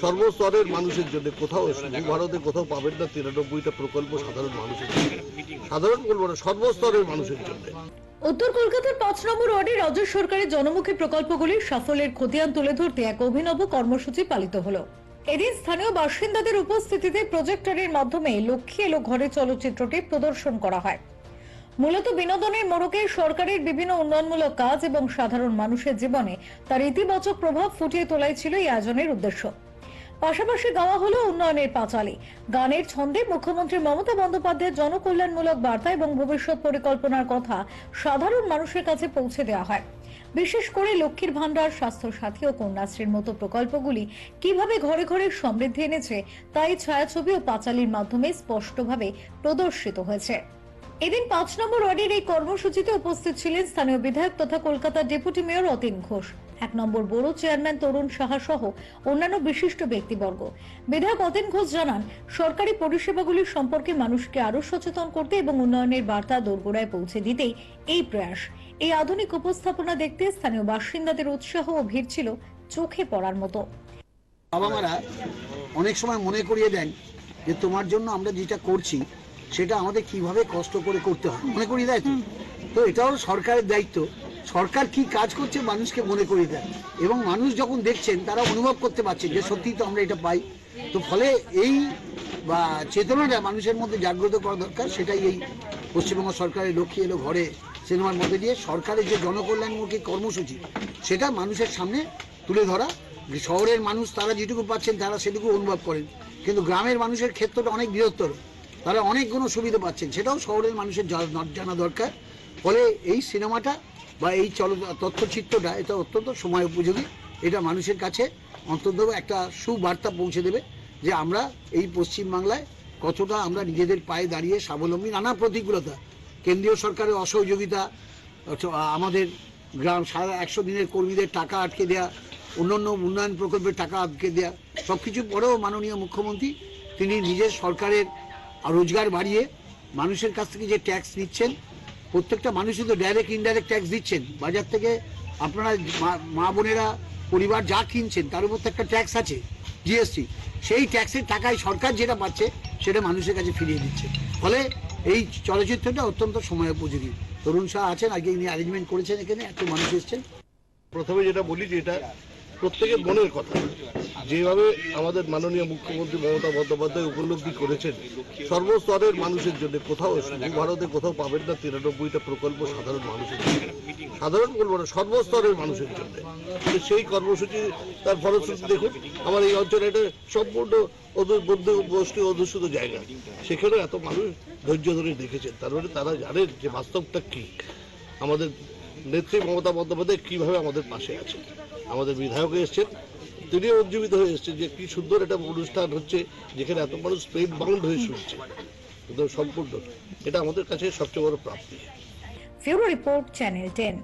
সর্বস্তরের মানুষের জন্য কোথাও ভারতে কোথাও পাবেন না 93টা প্রকল্প সাধারণ মানুষের জন্য, সাধারণ বলবো না, সর্বস্তরের মানুষের জন্য। উত্তর কলকাতার 5 নম্বর ওয়ার্ডে রাজ্য সরকারের জনমুখী প্রকল্পগুলির সাফল্যের খতিয়ান তুলে ধরতে এক অভিনব কর্মসূচি পালিত হলো। এদিন স্থানীয় বাসিন্দাদের উপস্থিতিতে প্রজেক্টরের মাধ্যমে লক্ষ্মী এলো ঘরে চলচ্চিত্রটি প্রদর্শন করা হয়। মূলত বিনোদনের মোড়কে সরকারের বিভিন্ন উন্নয়নমূলক কাজ এবং সাধারণ মানুষের জীবনে তার ইতিবাচক প্রভাব ফুটিয়ে তোলাই ছিল এই আয়োজনের উদ্দেশ্য। পাশাপাশি গাওয়া হলো উন্নয়নের পাঁচালী। গানের ছন্দে মুখ্যমন্ত্রী মমতা বন্দ্যোপাধ্যায়ের জনকল্যাণমূলক বার্তা এবং ভবিষ্যৎ পরিকল্পনার কথা সাধারণ মানুষের কাছে পৌঁছে দেওয়া হয়। বিশেষ করে লক্ষ্মীর ভান্ডার, স্বাস্থ্য সাথী ও কন্যাশ্রীর মতো প্রকল্পগুলি কিভাবে ঘরে ঘরে সমৃদ্ধি এনেছে তাই ছায়াছবি ও পাঁচালীর মাধ্যমে স্পষ্টভাবে প্রদর্শিত হয়েছে। এদিন 5 নম্বর ওয়ার্ডের এই কর্মসূচিতে উপস্থিত ছিলেন স্থানীয় বিধায়ক তথা কলকাতার ডেপুটি মেয়র অতীন ঘোষ, 1 নম্বর বড় চেয়ারম্যান তরুণ সাহা সহ অন্যান্য বিশিষ্ট ব্যক্তিবর্গ। বিধায়ক অতীন ঘোষ জানান, সরকারি পরিষেবাগুলির সম্পর্কে মানুষকে আরো সচেতন করতে এবং উন্নয়নের বার্তা দোরগোড়ায় পৌঁছে দিতেই এই প্রয়াস। এই আধুনিক উপস্থাপনা দেখতে স্থানীয় বাসিন্দাদের উৎসাহ ও ভিড় ছিল চোখে পড়ার মতো। বাবা মারা অনেক সময় মনে করিয়ে দেন যে তোমার জন্য আমরা যেটা করছি সেটা আমাদের কিভাবে কষ্ট করে করতে হয়, মনে করিয়ে দেয়। তো এটাও সরকারের দায়িত্ব, সরকার কি কাজ করছে মানুষকে মনে করিয়ে দেয়, এবং মানুষ যখন দেখছেন তারা অনুভব করতে পারছেন যে সত্যিই তো আমরা এটা পাই। তো ফলে এই বা চেতনাটা মানুষের মধ্যে জাগ্রত করা দরকার। সেটাই এই পশ্চিমবঙ্গ সরকারের লক্ষ্মী এলো ঘরে সিনেমার মধ্যে দিয়ে সরকারের যে জনকল্যাণমুখী কর্মসূচি সেটা মানুষের সামনে তুলে ধরা। শহরের মানুষ তারা যেটুকু পাচ্ছেন তারা সেটুকু অনুভব করেন, কিন্তু গ্রামের মানুষের ক্ষেত্রটা অনেক বৃহত্তর, তারা অনেকগুলো সুবিধা পাচ্ছেন, সেটাও শহরের মানুষের জানা দরকার। ফলে এই সিনেমাটা বা এই তথ্যচিত্রটা এটা অত্যন্ত সময় উপযোগী। এটা মানুষের কাছে অন্তত একটা সুবার্তা পৌঁছে দেবে যে আমরা এই পশ্চিমবাংলায় কতটা আমরা নিজেদের পায়ে দাঁড়িয়ে স্বাবলম্বী। নানা প্রতিকূলতা, কেন্দ্রীয় সরকারের অসহযোগিতা, আমাদের গ্রাম সারা 100 দিনের কর্মীদের টাকা আটকে দেওয়া, অন্যান্য উন্নয়ন প্রকল্পের টাকা আটকে দেওয়া, সব কিছু পরেও মাননীয় মুখ্যমন্ত্রী তিনি নিজের সরকারের রোজগার বাড়িয়ে মানুষের কাছ থেকে যে ট্যাক্স নিচ্ছেন, প্রত্যেকটা মানুষই তো ডাইরেক্ট ইনডাইরেক্ট ট্যাক্স দিচ্ছেন। বাজার থেকে আপনারা মা বোনেরা পরিবার যা কিনছেন তার উপর তো একটা ট্যাক্স আছে, জিএসটি। সেই ট্যাক্সের টাকায় সরকার যেটা পাচ্ছে সেটা মানুষের কাছে ফিরিয়ে দিচ্ছে। ফলে এই চলচ্চিত্রটা অত্যন্ত সময় উপযোগী। তরুণ শাহ আছেন, আগে ইনি অ্যারেঞ্জমেন্ট করেছেন, এখানে এত মানুষ এসছেন। প্রথমে যেটা বলি যে এটা প্রত্যেকের মনের কথা, যেভাবে আমাদের মাননীয় মুখ্যমন্ত্রী মমতা বন্দ্যোপাধ্যায় উপলব্ধি করেছেন সর্বস্তরের মানুষের জন্য, কোথাও ভারতে কোথাও পাবেন না 93টা প্রকল্প সাধারণ মানুষের জন্য, সাধারণ বলবো না, সর্বস্তরের মানুষের জন্য। সেই কর্মসূচি তার ফলশ্রুতি দেখুন, আমার এই অঞ্চলে এটা সম্পূর্ণ গোষ্ঠী অধ্যুষিত জায়গা, সেখানে এত মানুষ ধৈর্য ধরে দেখেছেন। তার মানে তারা জানেন যে বাস্তবটা কি, আমাদের নেত্রী মমতা বন্দ্যোপাধ্যায় কিভাবে আমাদের পাশে আছে। আমাদের বিধায়ক এসছেন, তিনিও উজ্জীবিত হয়ে এসছেন যে কি সুন্দর একটা অনুষ্ঠান হচ্ছে, যেখানে এত মানুষ স্পেন বাউন্ড হয়ে শুনছে। সম্পূর্ণ এটা আমাদের কাছে সবচেয়ে বড় প্রাপ্তি। ফিউরো রিপোর্ট, চ্যানেল 10।